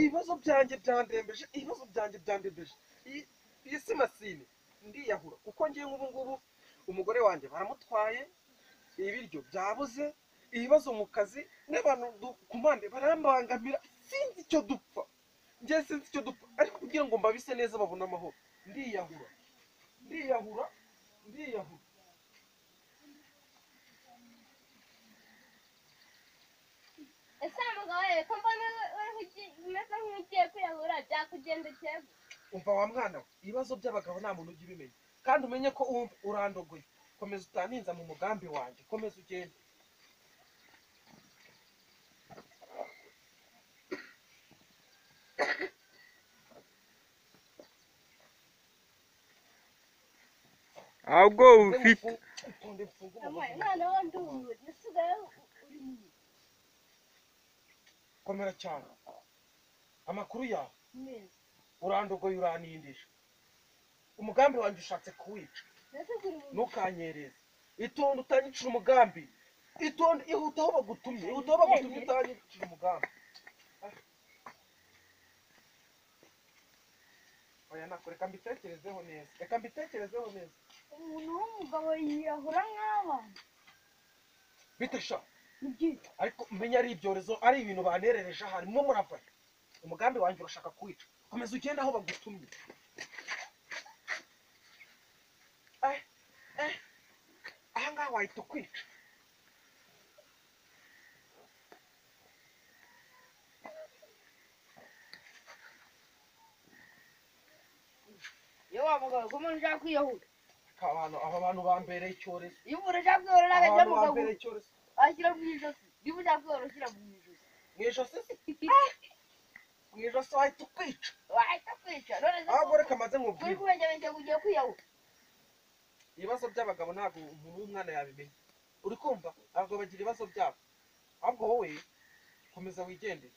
ibibazo byanjye byandembeje, ibibazo byanjye byandembeje. Iyi si masine ndiyahura kuko ngiye nk'ubu ngubu umugore wanjye baramutwaye, ibiryo byabuze, ibibazo mu kazi n'abantu ku mpande barambangamira, sinzi icyo dupfa, njye sinzi icyo dupfa, ariko kugira ngo mbabise neza babone amahoro ndiyahura, ndiyahura, ndiyahura. ese mugabo we ko mbona umeze nk'ugiye kwiyahura byakugendekeye? Umva wa mwana we, ibibazo by'abagabo nta muntu ujya ubimenya, kandi umenye ko urandogoye. Komeza utaninza mu mugambi wanjye, komeza ugende. ahubwo ufite umwana we ndumiwe nasigaye uri mubi. komera cyane. Amakuru yawe meza urandogoye, uranindisha, umugambi wanjye ushatse kuwica. mbese kuri mubi Ntukanyereze, itonde utanyicira umugambi, itonde, ihute aho bagutumye, ihute aho bagutumye utanyicira umugambi. Oya nako, reka mbitekerezeho neza, reka mbitekerezeho neza. umuntu w'umugabo yiyahura nk'abana Bite sha, ni byiza. ariko menya ari ibyorezo, ari ibintu banerereje ahari mwo muravanye. Umugambi wanjye urashaka kuwica, komeza ugende aho bagutumye. Aha ngaha wahita ukwica. iyo wa mugabo ko umuntu ushaka kwiyahura, Aba bantu bambereye icyorezo, iyo umuntu ushaka kwiyahura ntabwo ajya abantu mu kaguru bambereye icyorezo. ashyira mu ijosi, niba ushaka kwiyahura ushyira mu ijosi, Mu ijosi se, mu ijosi wahita ukwica. wahita kwica. none se Ahubwo reka maze uri nkubwire, kubenjabeshya ngo ugiye kwiyahura? ibibazo by'abagabo ntabwo umuntu w'umwana yabimenya, uri kumva? Ntabwo bagira ibibazo byabo, ahubwo wowe komeza wigendere.